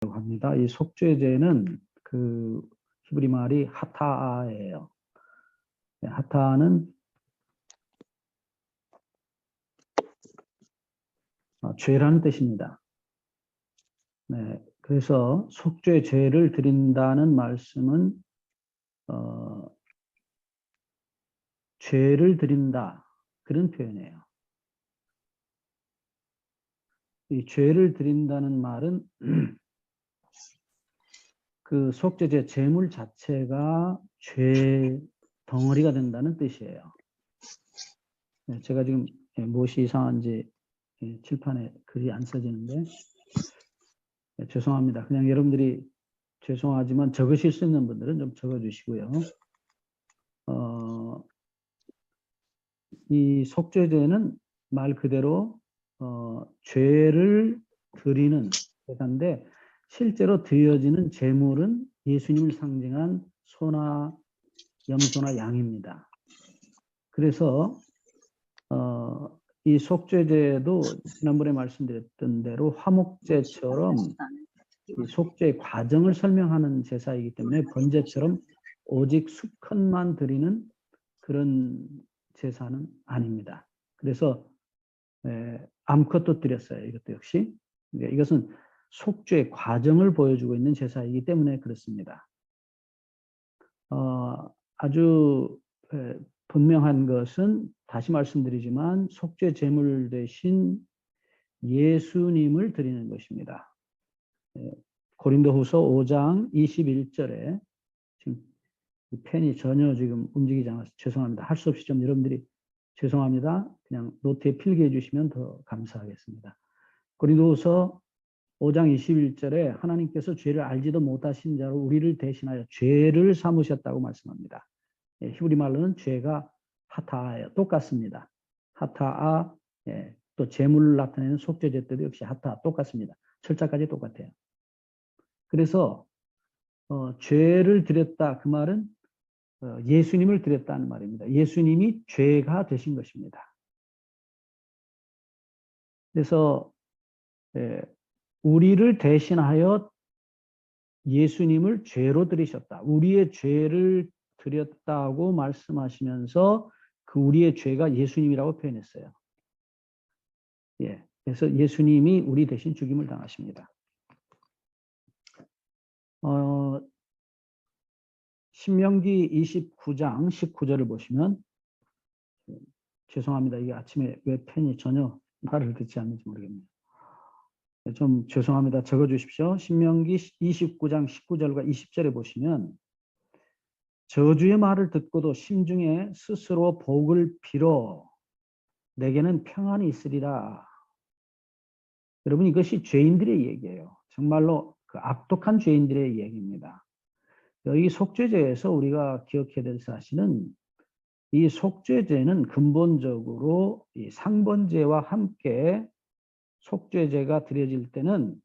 합니다. 이 속죄제는 그 히브리 말이 하타아예요. 하타는 죄라는 뜻입니다. 네, 그래서 속죄제를 드린다는 말씀은 죄를 드린다 그런 표현이에요. 이 죄를 드린다는 말은 그 속죄제 제물 자체가 죄 덩어리가 된다는 뜻이에요. 네, 제가 지금 무엇이 이상한지 칠판에 글이 안 써지는데 네, 죄송합니다. 그냥 여러분들이 죄송하지만 적으실 수 있는 분들은 좀 적어주시고요. 이 속죄제는 말 그대로 죄를 드리는 제사인데 실제로 드려지는 제물은 예수님을 상징한 소나 염소나 양입니다. 그래서 이 속죄제도 지난번에 말씀드렸던 대로 화목제처럼 이 속죄의 과정을 설명하는 제사이기 때문에 번제처럼 오직 수컷만 드리는 그런 제사는 아닙니다. 그래서 암컷도 드렸어요. 이것도 역시 이것은 속죄의 과정을 보여주고 있는 제사이기 때문에 그렇습니다. 아주 분명한 것은 다시 말씀드리지만 속죄 제물 대신 예수님을 드리는 것입니다. 고린도후서 5장 21절에 지금 이 펜이 전혀 지금 움직이지 않아서 죄송합니다. 할 수 없이 좀 여러분들이 죄송합니다. 그냥 노트에 필기해 주시면 더 감사하겠습니다. 고린도후서 5장 21절에 하나님께서 죄를 알지도 못하신 자로 우리를 대신하여 죄를 삼으셨다고 말씀합니다. 히브리 말로는 죄가 하타아예요. 똑같습니다. 하타아, 또 제물을 나타내는 속죄제 때도 역시 하타 똑같습니다. 철자까지 똑같아요. 그래서 죄를 드렸다 그 말은 예수님을 드렸다는 말입니다. 예수님이 죄가 되신 것입니다. 그래서 우리를 대신하여 예수님을 죄로 드리셨다. 우리의 죄를 드렸다고 말씀하시면서 그 우리의 죄가 예수님이라고 표현했어요. 예, 그래서 예수님이 우리 대신 죽임을 당하십니다. 신명기 29장 19절을 보시면 죄송합니다. 이게 아침에 왜 펜이 전혀 말을 듣지 않는지 모르겠네요. 좀 죄송합니다. 적어주십시오. 신명기 29장 19절과 20절에 보시면 저주의 말을 듣고도 심중에 스스로 복을 빌어 내게는 평안이 있으리라. 여러분 이것이 죄인들의 얘기예요. 정말로 그 악독한 죄인들의 얘기입니다. 여기 속죄제에서 우리가 기억해야 될 사실은 이 속죄제는 근본적으로 이 상번제와 함께 속죄제가 드려질 때는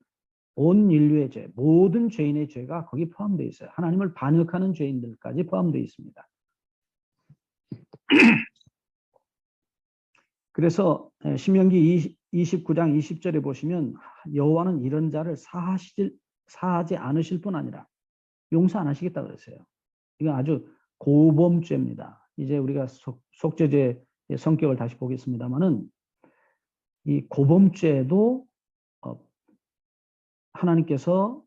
온 인류의 죄, 모든 죄인의 죄가 거기 포함되어 있어요. 하나님을 반역하는 죄인들까지 포함되어 있습니다. 그래서 신명기 29장 20절에 보시면 여호와는 이런 자를 사하지 않으실 뿐 아니라 용서 안 하시겠다고 그랬어요. 이건 아주 고범죄입니다. 이제 우리가 속죄제의 성격을 다시 보겠습니다만은 이 고범죄도 하나님께서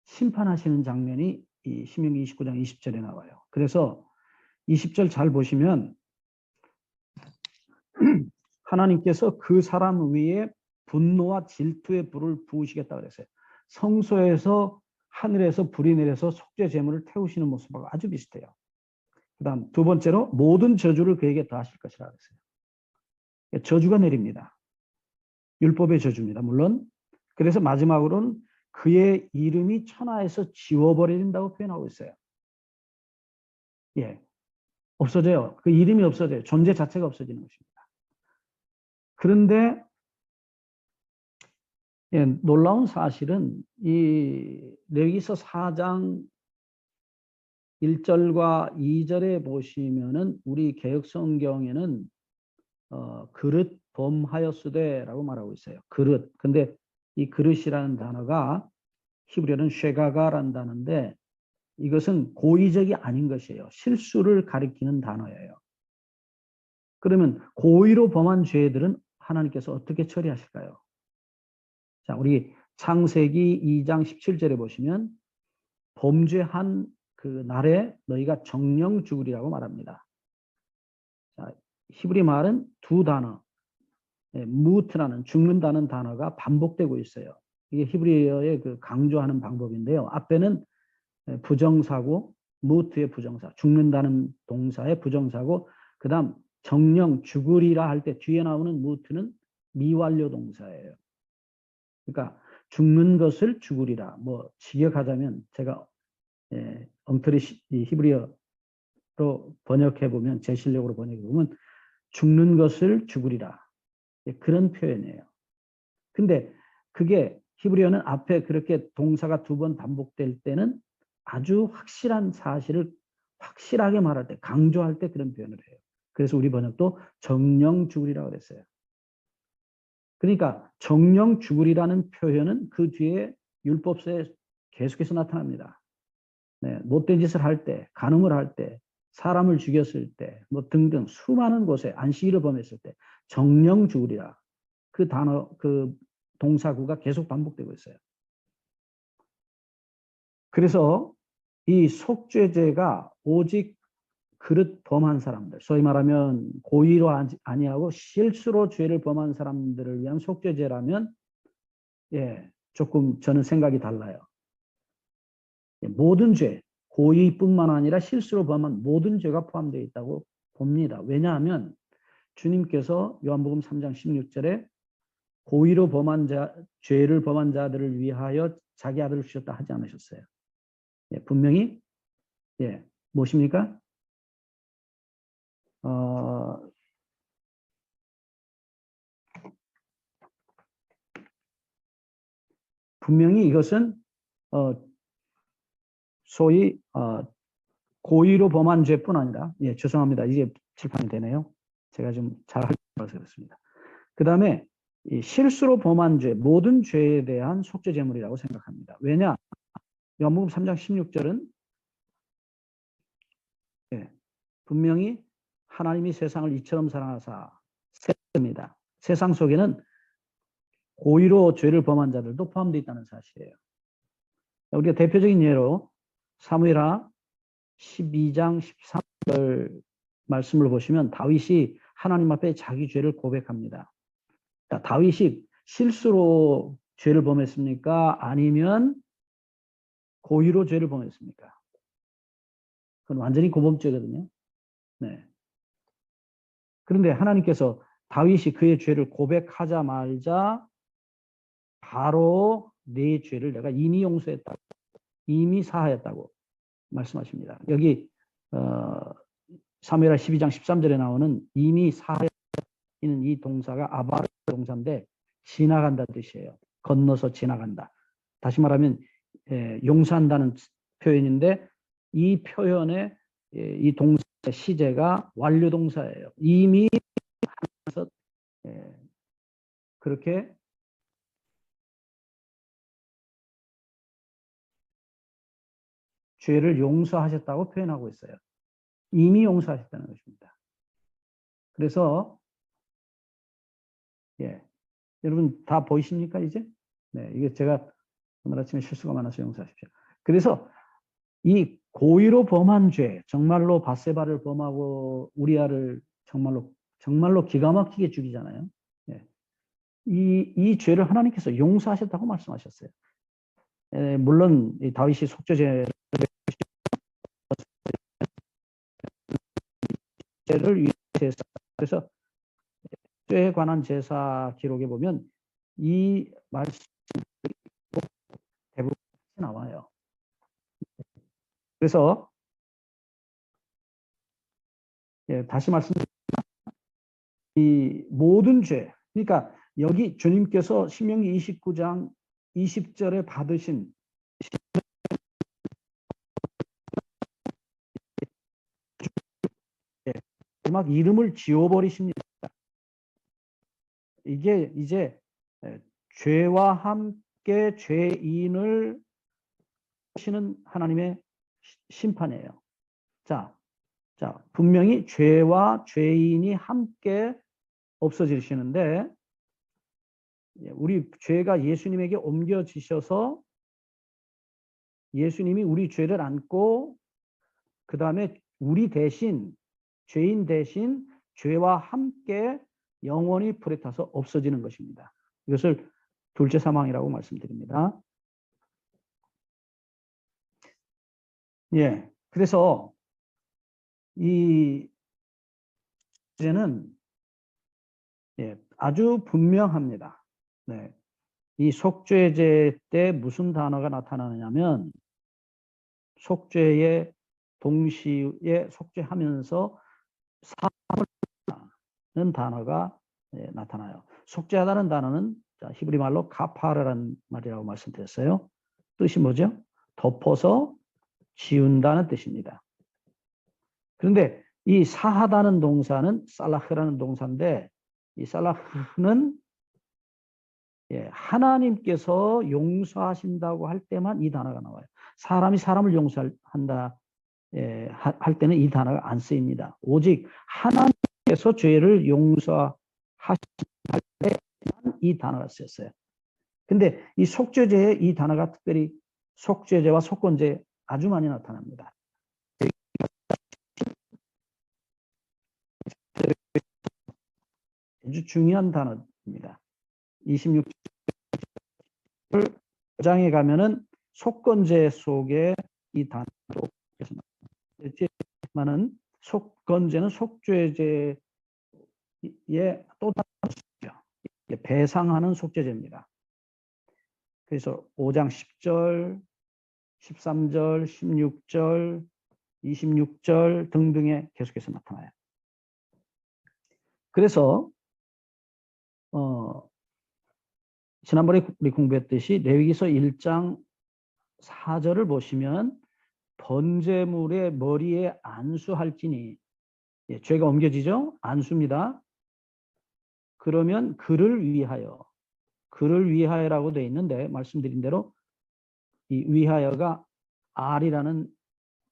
심판하시는 장면이 이 신명기 29장 20절에 나와요. 그래서 20절 잘 보시면 하나님께서 그 사람 위에 분노와 질투의 불을 부으시겠다 그랬어요. 성소에서 하늘에서 불이 내려서 속죄 제물을 태우시는 모습하고 아주 비슷해요. 그 다음 두 번째로 모든 저주를 그에게 더하실 것이라 그랬어요. 저주가 내립니다. 율법의 저주입니다. 물론 그래서 마지막으로는 그의 이름이 천하에서 지워버린다고 표현하고 있어요. 예, 없어져요. 그 이름이 없어져요. 존재 자체가 없어지는 것입니다. 그런데 예, 놀라운 사실은 이 레위기서 4장 1절과 2절에 보시면은 우리 개역 성경에는 그릇 범하였으되라고 말하고 있어요. 그릇. 근데 이 그릇이라는 단어가 히브리어는 쉐가가라는 단어인데 이것은 고의적이 아닌 것이에요. 실수를 가리키는 단어예요. 그러면 고의로 범한 죄들은 하나님께서 어떻게 처리하실까요? 자, 우리 창세기 2장 17절에 보시면 범죄한 그 날에 너희가 정령 죽으리라고 말합니다. 자, 히브리 말은 두 단어, 무트라는 죽는다는 단어가 반복되고 있어요. 이게 히브리어의 그 강조하는 방법인데요. 앞에는 부정사고, 무트의 부정사, 죽는다는 동사의 부정사고, 그 다음 정령 죽으리라 할 때 뒤에 나오는 무트는 미완료 동사예요. 그러니까 죽는 것을 죽으리라. 뭐 직역하자면 제가 엉터리 히브리어로 번역해 보면 제 실력으로 번역해 보면 죽는 것을 죽으리라. 그런 표현이에요. 근데 그게 히브리어는 앞에 그렇게 동사가 두 번 반복될 때는 아주 확실한 사실을 확실하게 말할 때, 강조할 때 그런 표현을 해요. 그래서 우리 번역도 정령 죽으리라고 그랬어요. 그러니까 정령 죽으리라는 표현은 그 뒤에 율법서에 계속해서 나타납니다. 네, 못된 짓을 할 때, 간음을 할 때, 사람을 죽였을 때, 뭐 등등 수많은 곳에 안식일을 범했을 때 정령 죽으리라. 그 단어, 그 동사구가 계속 반복되고 있어요. 그래서 이 속죄죄가 오직 그릇 범한 사람들, 소위 말하면 고의로 아니하고 실수로 죄를 범한 사람들을 위한 속죄죄라면 조금 저는 생각이 달라요. 모든 죄, 고의뿐만 아니라 실수로 범한 모든 죄가 포함되어 있다고 봅니다. 왜냐하면 주님께서 요한복음 3장 16절에 고의로 범한 죄를 범한 자들을 위하여 자기 아들을 주셨다 하지 않으셨어요. 분명히 무엇입니까? 분명히 이것은 소위 고의로 범한 죄뿐 아니라 죄송합니다. 이제 칠판이 되네요. 제가 좀 잘 하려고 그렇습니다. 그 다음에 실수로 범한 죄, 모든 죄에 대한 속죄 제물이라고 생각합니다. 왜냐? 요한복음 3장 16절은 분명히 하나님이 세상을 이처럼 사랑하사 세입니다. 세상 속에는 고의로 죄를 범한 자들도 포함되어 있다는 사실이에요. 우리가 대표적인 예로 사무엘하 12장 13절 말씀을 보시면 다윗이 하나님 앞에 자기 죄를 고백합니다. 다윗이 실수로 죄를 범했습니까? 아니면 고의로 죄를 범했습니까? 그건 완전히 고범죄거든요. 네. 그런데 하나님께서 다윗이 그의 죄를 고백하자마자 바로 내 죄를 내가 이미 용서했다고, 이미 사하였다고 말씀하십니다. 여기 사무엘하 12장 13절에 나오는 이미 사하였는 이 동사가 아바르 동사인데 지나간다 뜻이에요. 건너서 지나간다. 다시 말하면 용서한다는 표현인데 이 표현에 이 동사의 시제가 완료 동사예요. 이미 하면서 그렇게 죄를 용서하셨다고 표현하고 있어요. 이미 용서하셨다는 것입니다. 그래서 여러분 다 보이십니까 이제? 네, 이게 제가 오늘 아침에 실수가 많아서 용서하십시오. 그래서 이 고의로 범한 죄, 정말로 밧세바를 범하고 우리아를 정말로 기가 막히게 죽이잖아요. 이 죄를 하나님께서 용서하셨다고 말씀하셨어요. 물론 이 다윗이 속죄죄를 위해서 그래서 죄에 관한 제사 기록에 보면 이 말씀이 대부분 나와요. 그래서 다시 말씀드리면 이 모든 죄, 그러니까 여기 주님께서 신명기 29장 20절에 받으신 마지막 이름을 지워버리십니다. 이게 이제 죄와 함께 죄인을 하시는 하나님의 심판이에요. 자, 분명히 죄와 죄인이 함께 없어지시는데 우리 죄가 예수님에게 옮겨지셔서 예수님이 우리 죄를 안고 그 다음에 우리 대신 죄인 대신 죄와 함께 영원히 불에 타서 없어지는 것입니다. 이것을 둘째 사망이라고 말씀드립니다. 예, 그래서 이 죄는 아주 분명합니다. 네, 이 속죄제 때 무슨 단어가 나타나느냐면 속죄의 동시에 속죄하면서 사함을 단어가 나타나요. 속죄하다는 단어는 히브리 말로 카파르라는 말이라고 말씀드렸어요. 뜻이 뭐죠? 덮어서 지운다는 뜻입니다. 그런데 이 사하다는 동사는 살라흐라는 동사인데 이 살라흐는 하나님께서 용서하신다고 할 때만 이 단어가 나와요. 사람이 사람을 용서한다 할 때는 이 단어가 안 쓰입니다. 오직 하나님께서 죄를 용서하신다 할 때만 이 단어가 쓰였어요. 근데 이 속죄제에 이 단어가 특별히 속죄제와 속건제에 아주 많이 나타납니다. 아주 중요한 단어입니다. 26절 5장에 가면은 속건제 속에 이 단어로 있지만은 속건제는 속죄제의 또 다른 속죄죠. 배상하는 속죄제입니다. 그래서 5장 10절, 13절, 16절, 26절 등등에 계속해서 나타나요. 그래서 지난번에 우리 공부했듯이 레위기서 1장 4절을 보시면 번제물의 머리에 안수할지니 죄가 옮겨지죠? 안수입니다. 그러면 그를 위하여라고 되어 있는데 말씀드린 대로 이 위하여가 R이라는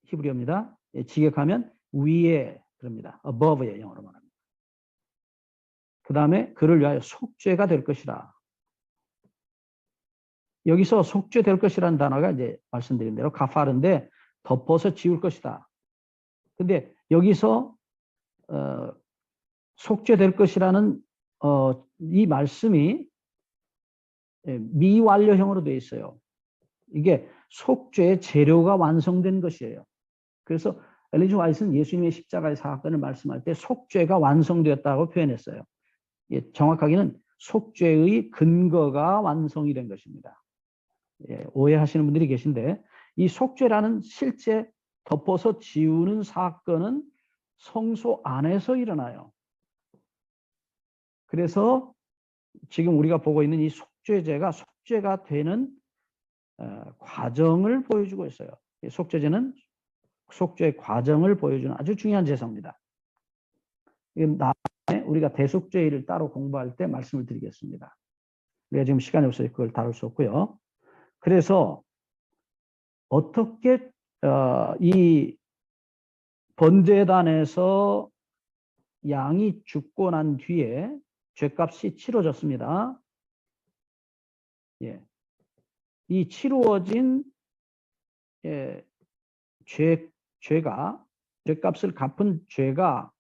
히브리어입니다. 직역하면 위에 그럽니다. above예요, 영어로 말합니다. 그 다음에 그를 위하여 속죄가 될 것이라. 여기서 속죄될 것이라는 단어가 이제 말씀드린 대로 카파르인데 덮어서 지울 것이다. 근데 여기서 속죄될 것이라는 이 말씀이 미완료형으로 되어 있어요. 이게 속죄의 재료가 완성된 것이에요. 그래서 엘린 지 화이트는 예수님의 십자가의 사건을 말씀할 때 속죄가 완성되었다고 표현했어요. 정확하게는 속죄의 근거가 완성이 된 것입니다. 오해하시는 분들이 계신데 이 속죄라는 실제 덮어서 지우는 사건은 성소 안에서 일어나요. 그래서 지금 우리가 보고 있는 이 속죄제가 속죄가 되는 과정을 보여주고 있어요. 속죄제는 속죄의 과정을 보여주는 아주 중요한 제사입니다. 다음에 우리가 대속죄를 따로 공부할 때 말씀을 드리겠습니다. 우리가 지금 시간이 없어서 그걸 다룰 수 없고요. 그래서 어떻게 이 번제단에서 양이 죽고 난 뒤에 죄값이 치러졌습니다. 이 치루어진 죄값을 갚은 죄가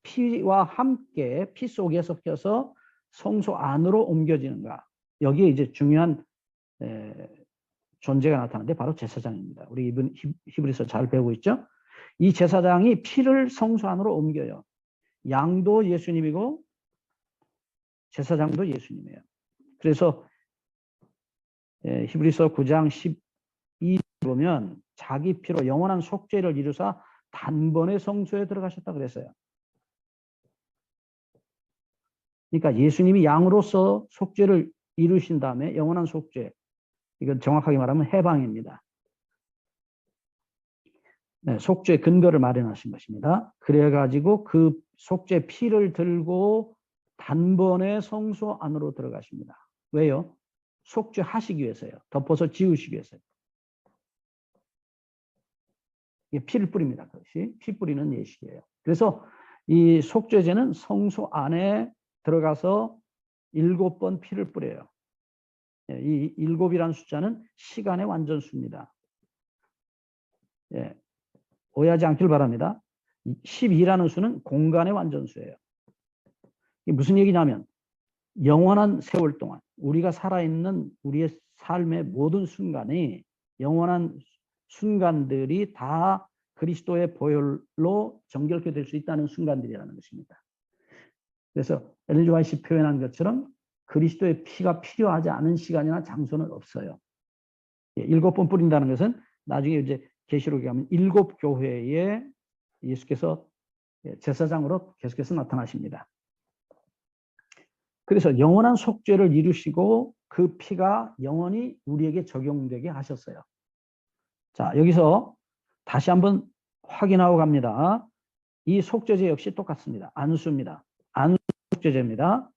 피와 함께 피 속에 섞여서 성소 안으로 옮겨지는가. 여기에 이제 중요한 존재가 나타나는데 바로 제사장입니다. 우리 이분 히브리서 잘 배우고 있죠? 이 제사장이 피를 성소 안으로 옮겨요. 양도 예수님이고 제사장도 예수님이에요. 그래서 히브리서 9장 12 보면 자기 피로 영원한 속죄를 이루사 단번에 성소에 들어가셨다 그랬어요. 그러니까 예수님이 양으로서 속죄를 이루신 다음에 영원한 속죄, 이건 정확하게 말하면 해방입니다. 속죄 근거를 마련하신 것입니다. 그래가지고 그 속죄 피를 들고 단번에 성소 안으로 들어가십니다. 왜요? 속죄하시기 위해서요. 덮어서 지우시기 위해서요. 이게 피를 뿌립니다. 그것이 피 뿌리는 예식이에요. 그래서 이 속죄제는 성소 안에 들어가서 7번 피를 뿌려요. 이 7이라는 숫자는 시간의 완전수입니다. 예, 오해하지 않길 바랍니다. 12라는 수는 공간의 완전수예요. 이게 무슨 얘기냐면 영원한 세월 동안 우리가 살아있는 우리의 삶의 모든 순간이 영원한 순간들이 다 그리스도의 보혈로 정결케 될 수 있다는 순간들이라는 것입니다. 그래서 엘리 화이트가 표현한 것처럼 그리스도의 피가 필요하지 않은 시간이나 장소는 없어요. 7번 뿌린다는 것은 나중에 이제 계시록에 가면 7교회에 예수께서 제사장으로 계속해서 나타나십니다. 그래서 영원한 속죄를 이루시고 그 피가 영원히 우리에게 적용되게 하셨어요. 자, 여기서 다시 한번 확인하고 갑니다. 이 속죄제 역시 똑같습니다. 안수입니다. 안수 속죄제입니다.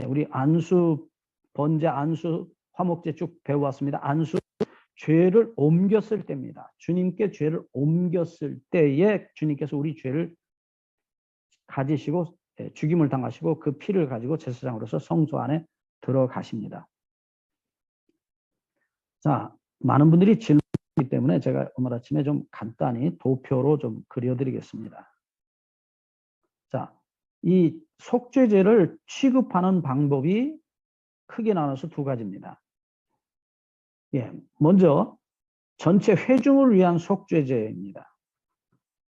우리 안수, 번제, 안수, 화목제 쭉 배워왔습니다. 안수, 죄를 옮겼을 때입니다. 주님께 죄를 옮겼을 때에 주님께서 우리 죄를 가지시고 죽임을 당하시고 그 피를 가지고 제사장으로서 성소 안에 들어가십니다. 자, 많은 분들이 질문이기 때문에 제가 오늘 아침에 좀 간단히 도표로 좀 그려드리겠습니다. 자, 이 속죄제를 취급하는 방법이 크게 나눠서 2가지입니다. 먼저 전체 회중을 위한 속죄제입니다.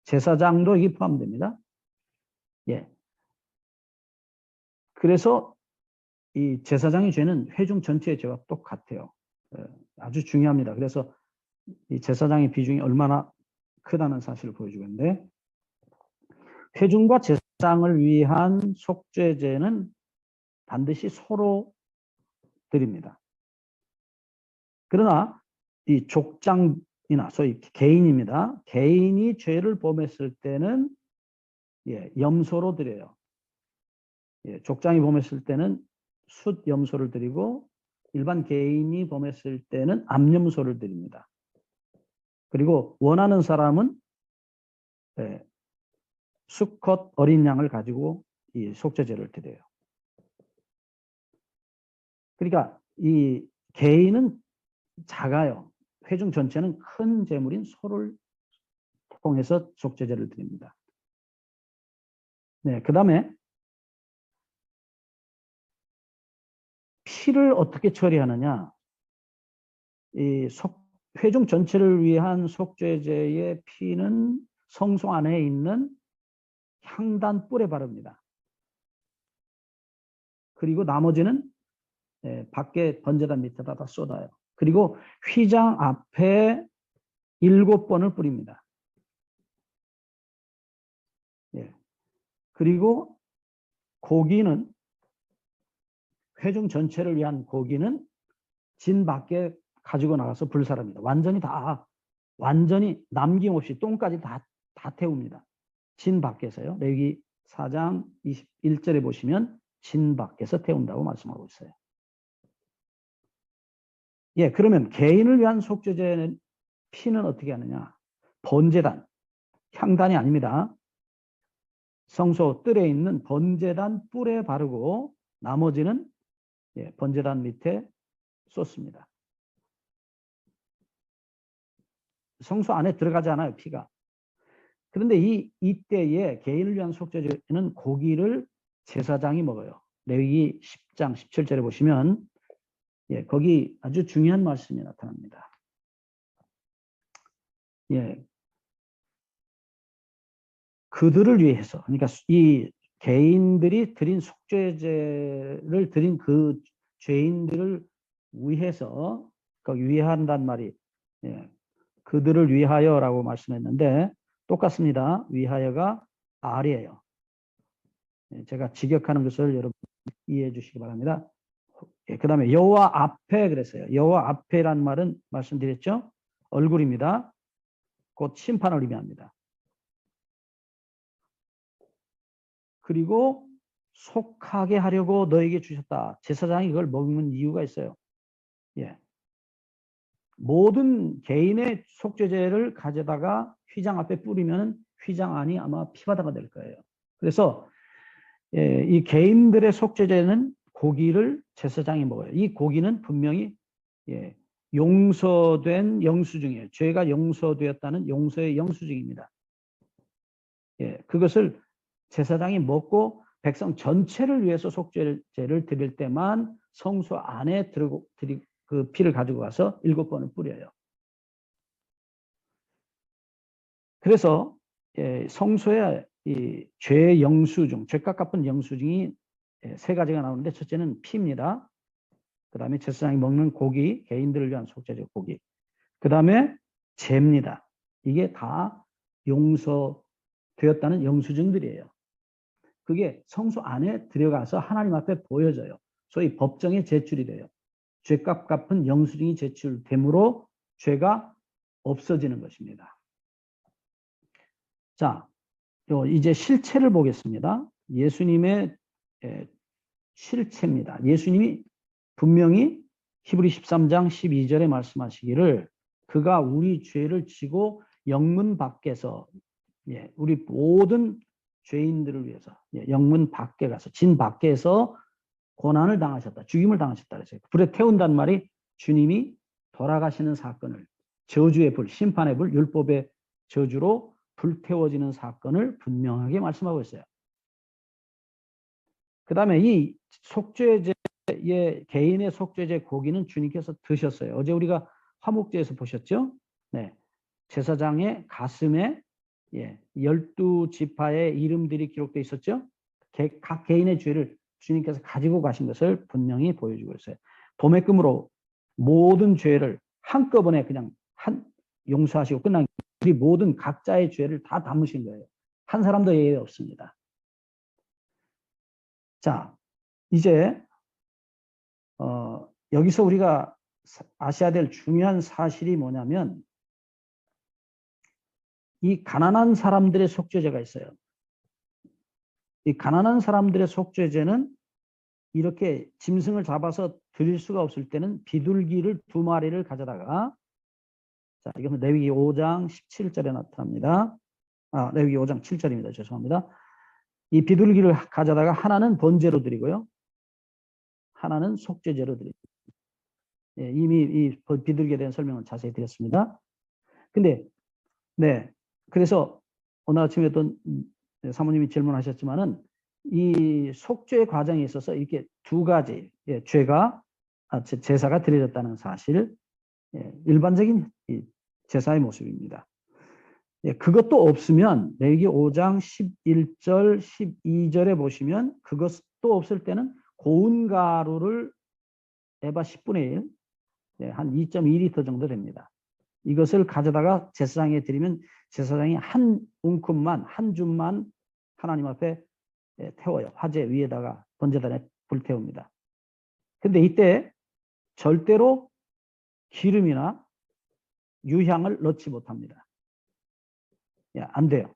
제사장도 이게 포함됩니다. 그래서 이 제사장의 죄는 회중 전체의 죄와 똑같아요. 아주 중요합니다. 그래서 이 제사장의 비중이 얼마나 크다는 사실을 보여주는데 회중과 제사장을 위한 속죄제는 반드시 서로 드립니다. 그러나 이 족장이나 소위 개인입니다. 개인이 죄를 범했을 때는 염소로 드려요. 족장이 범했을 때는 숫 염소를 드리고 일반 개인이 범했을 때는 암염소를 드립니다. 그리고 원하는 사람은 수컷 어린 양을 가지고 이 속죄제를 드려요. 그러니까 이 개인은 작아요. 회중 전체는 큰 제물인 소를 통해서 속죄제를 드립니다. 그 다음에 피를 어떻게 처리하느냐. 이 회중 전체를 위한 속죄제의 피는 성소 안에 있는 향단 뿔에 바릅니다. 그리고 나머지는 밖에 번제단 밑에다 다 쏟아요. 그리고 휘장 앞에 7번을 뿌립니다. 그리고 고기는 회중 전체를 위한 고기는 진 밖에 가지고 나가서 불사릅니다. 완전히 남김없이 똥까지 다 태웁니다. 진 밖에서요. 레위기 4장 21절에 보시면 진 밖에서 태운다고 말씀하고 있어요. 그러면 개인을 위한 속죄제는 피는 어떻게 하느냐? 번제단, 향단이 아닙니다. 성소 뜰에 있는 번제단 뿔에 바르고 나머지는 번제단 밑에 쏟습니다. 성소 안에 들어가지 않아요, 피가. 그런데 이때에 개인을 위한 속죄제는 고기를 제사장이 먹어요. 레위기 10장 17절에 보시면 거기 아주 중요한 말씀이 나타납니다. 그들을 위해서, 그러니까 이 개인들이 드린 속죄제를 드린 그 죄인들을 위해서 거기 위한단 말이 그들을 위하여라고 말씀했는데 똑같습니다. 위하여가 R이에요. 제가 직역하는 것을 여러분 이해해 주시기 바랍니다. 그 다음에 여호와 앞에 그랬어요. 여호와 앞에란 말은 말씀드렸죠. 얼굴입니다. 곧 심판을 의미합니다. 그리고 속하게 하려고 너에게 주셨다. 제사장이 이걸 먹는 이유가 있어요. 예. 모든 개인의 속죄제를 가져다가 휘장 앞에 뿌리면 휘장 안이 아마 피바다가 될 거예요. 그래서 이 개인들의 속죄제는 고기를 제사장이 먹어요. 이 고기는 분명히 용서된 영수증이에요. 죄가 용서되었다는 용서의 영수증입니다. 그것을 제사장이 먹고 백성 전체를 위해서 속죄제를 드릴 때만 성소 안에 그 피를 가지고 가서 7번을 뿌려요. 그래서 성소에 이 죄 영수증, 죄값 갚은 영수증이 3가지가 나오는데 첫째는 피입니다. 그 다음에 제사장이 먹는 고기, 개인들을 위한 속죄제 고기. 그 다음에 죄입니다. 이게 다 용서되었다는 영수증들이에요. 그게 성소 안에 들어가서 하나님 앞에 보여져요. 소위 법정에 제출이 돼요. 죄값 갚은 영수증이 제출되므로 죄가 없어지는 것입니다. 자, 이제 실체를 보겠습니다. 예수님의 실체입니다. 예수님이 분명히 히브리 13장 12절에 말씀하시기를 그가 우리 죄를 지고 영문 밖에서 우리 모든 죄인들을 위해서 영문 밖에 가서 진 밖에서 고난을 당하셨다. 죽임을 당하셨다 그랬어요. 불에 태운다는 말이 주님이 돌아가시는 사건을 저주의 불, 심판의 불, 율법의 저주로 불태워지는 사건을 분명하게 말씀하고 있어요. 그 다음에 이 속죄제의 개인의 속죄제 고기는 주님께서 드셨어요. 어제 우리가 화목제에서 보셨죠? 네, 제사장의 가슴에 12지파의 이름들이 기록되어 있었죠? 각 개인의 죄를 주님께서 가지고 가신 것을 분명히 보여주고 있어요. 도매금으로 모든 죄를 한꺼번에 그냥 용서하시고 끝난 우리 모든 각자의 죄를 다 담으신 거예요. 한 사람도 예외 없습니다. 자, 이제 여기서 우리가 아셔야 될 중요한 사실이 뭐냐면 이 가난한 사람들의 속죄제가 있어요. 이 가난한 사람들의 속죄제는 이렇게 짐승을 잡아서 드릴 수가 없을 때는 비둘기를 2마리를 가져다가 자, 이것은 레위기 5장 17절에 나타납니다. 레위기 5장 7절입니다. 죄송합니다. 이 비둘기를 가져다가 하나는 번제로 드리고요. 하나는 속죄제로 드립니다. 이미 이 비둘기에 대한 설명을 자세히 드렸습니다. 근데 그래서 오늘 아침에 어떤 사모님이 질문하셨지만은 이 속죄 과정에 있어서 이렇게 2가지 죄가 제사가 드려졌다는 사실 일반적인 제사의 모습입니다. 그것도 없으면 레위기 5장 11절 12절에 보시면 그것도 없을 때는 고운 가루를 에바 10분의 1, 한 2.2리터 정도 됩니다. 이것을 가져다가 제사장에 드리면 제사장이 한 움큼만, 한 줌만 하나님 앞에 태워요. 화재 위에다가 번제단에 불태웁니다. 근데 이때 절대로 기름이나 유향을 넣지 못합니다. 안 돼요.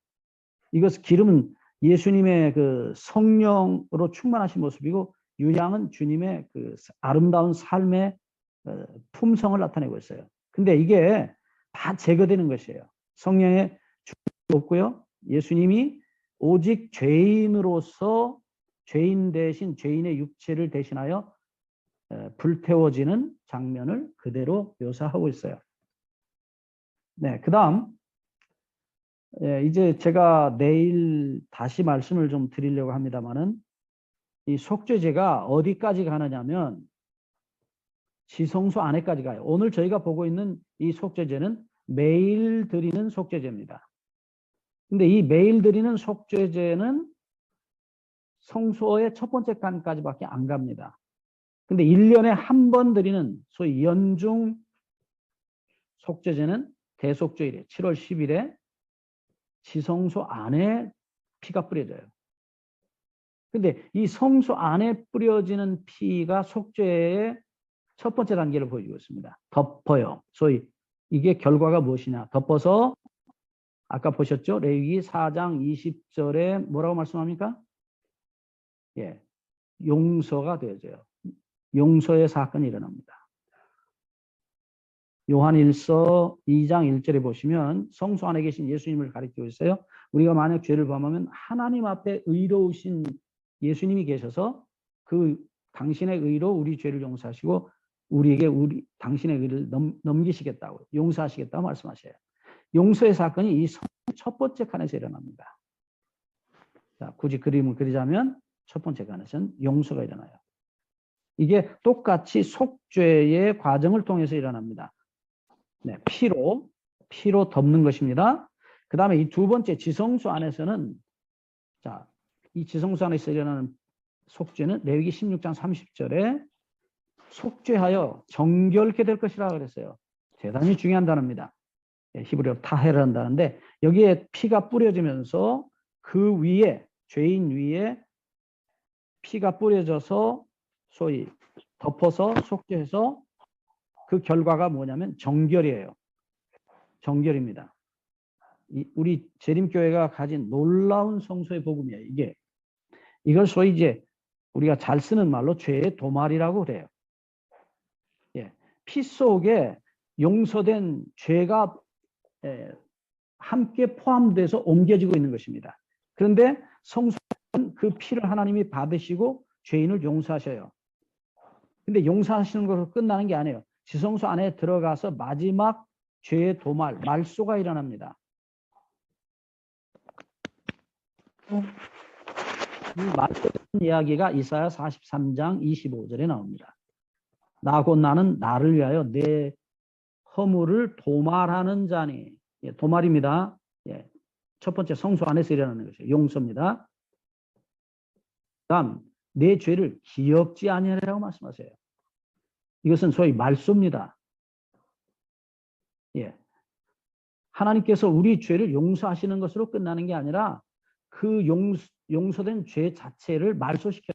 이것 기름은 예수님의 그 성령으로 충만하신 모습이고 유향은 주님의 그 아름다운 삶의 품성을 나타내고 있어요. 근데 이게 다 제거되는 것이에요. 성령의 충만이 없고요. 예수님이 오직 죄인으로서 죄인 대신 죄인의 육체를 대신하여 불태워지는 장면을 그대로 묘사하고 있어요. 네, 그 다음 이제 제가 내일 다시 말씀을 좀 드리려고 합니다만은 이 속죄제가 어디까지 가느냐면 지성소 안에까지 가요. 오늘 저희가 보고 있는 이 속죄제는 매일 드리는 속죄제입니다. 근데 이 매일 드리는 속죄제는 성소의 첫 번째 칸까지밖에 안 갑니다. 근데 1년에 한 번 드리는 소위 연중 속죄제는 대속죄일에 7월 10일에 지성소 안에 피가 뿌려져요. 근데 이 성소 안에 뿌려지는 피가 속죄의 첫 번째 단계를 보여주고 있습니다. 덮어요. 소위 이게 결과가 무엇이냐. 덮어서 아까 보셨죠? 레위기 4장 20절에 뭐라고 말씀합니까? 용서가 되어져요. 용서의 사건이 일어납니다. 요한일서 2장 1절에 보시면 성소 안에 계신 예수님을 가리키고 있어요. 우리가 만약 죄를 범하면 하나님 앞에 의로우신 예수님이 계셔서 그 당신의 의로 우리 죄를 용서하시고 우리에게 당신의 의를 넘기시겠다고, 용서하시겠다고 말씀하셔요. 용서의 사건이 이 첫 번째 칸에서 일어납니다. 자, 굳이 그림을 그리자면 첫 번째 칸에서는 용서가 일어나요. 이게 똑같이 속죄의 과정을 통해서 일어납니다. 네, 피로 덮는 것입니다. 그 다음에 이 두 번째 지성소 안에서는, 자, 이 지성소 안에서 일어나는 속죄는 레위기 16장 30절에 속죄하여 정결케 될 것이라고 그랬어요. 대단히 중요한 단어입니다. 히브리어로 타헤를 한다는데, 여기에 피가 뿌려지면서 그 위에, 죄인 위에 피가 뿌려져서 소위 덮어서 속죄해서 그 결과가 뭐냐면 정결이에요. 정결입니다. 우리 재림교회가 가진 놀라운 성소의 복음이에요. 이걸 소위 이제 우리가 잘 쓰는 말로 죄의 도말이라고 그래요. 예, 피 속에 용서된 죄가 함께 포함돼서 옮겨지고 있는 것입니다. 그런데 성소는 그 피를 하나님이 받으시고 죄인을 용서하셔요. 근데 용서하시는 것으로 끝나는 게 아니에요. 지성소 안에 들어가서 마지막 죄의 도말, 말소가 일어납니다. 이 말소된 이야기가 이사야 43장 25절에 나옵니다. 나 곧 나는 나를 위하여 내 허물을 도말하는 자니. 예, 도말입니다. 예, 첫 번째 성소 안에서 일어나는 것이에요. 용서입니다. 다음, 내 죄를 기억지 아니하리라고 말씀하세요. 이것은 소위 말소입니다. 예, 하나님께서 우리 죄를 용서하시는 것으로 끝나는 게 아니라 그 용서된 죄 자체를 말소시켜요.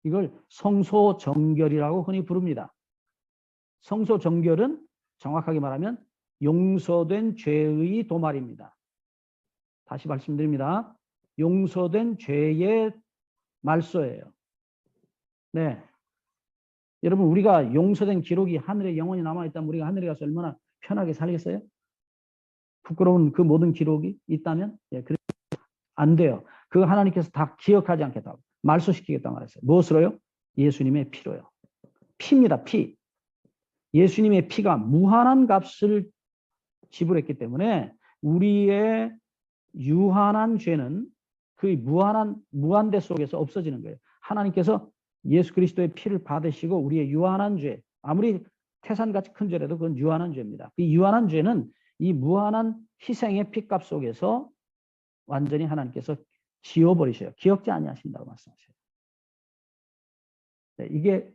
이걸 성소정결이라고 흔히 부릅니다. 성소정결은 정확하게 말하면 용서된 죄의 도말입니다. 다시 말씀드립니다. 용서된 죄의 말소예요. 네. 여러분, 우리가 용서된 기록이 하늘에 영원히 남아있다면 우리가 하늘에 가서 얼마나 편하게 살겠어요? 부끄러운 그 모든 기록이 있다면? 예, 안 돼요. 그거 하나님께서 다 기억하지 않겠다고 말소시키겠다고 말했어요. 무엇으로요? 예수님의 피로요. 피입니다. 피. 예수님의 피가 무한한 값을 지불했기 때문에 우리의 유한한 죄는 그 무한대 속에서 없어지는 거예요. 하나님께서 예수 그리스도의 피를 받으시고 우리의 유한한 죄, 아무리 태산같이 큰 죄라도 그건 유한한 죄입니다. 이 유한한 죄는 이 무한한 희생의 피값 속에서 완전히 하나님께서 지워버리셔요. 기억지 아니하신다고 말씀하셔요. 네, 이게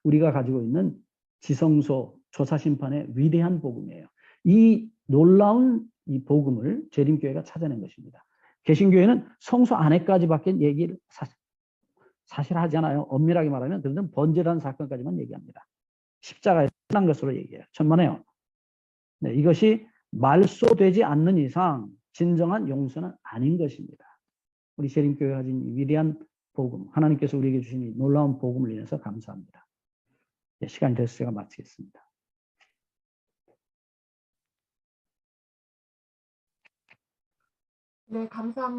우리가 가지고 있는 지성소 조사심판의 위대한 복음이에요. 이 놀라운 이 복음을 재림교회가 찾아낸 것입니다. 개신교회는 성소 안에까지밖에 얘기를 사실 하지 않아요. 엄밀하게 말하면 그들은 번제단 사건까지만 얘기합니다. 십자가에 끝난 것으로 얘기해요. 천만에요. 네, 이것이 말소되지 않는 이상 진정한 용서는 아닌 것입니다. 우리 재림교회가 가진 위대한 복음, 하나님께서 우리에게 주신 이 놀라운 복음을 인해서 감사합니다. 네, 시간이 돼서 제가 마치겠습니다. 네, 감사합니다.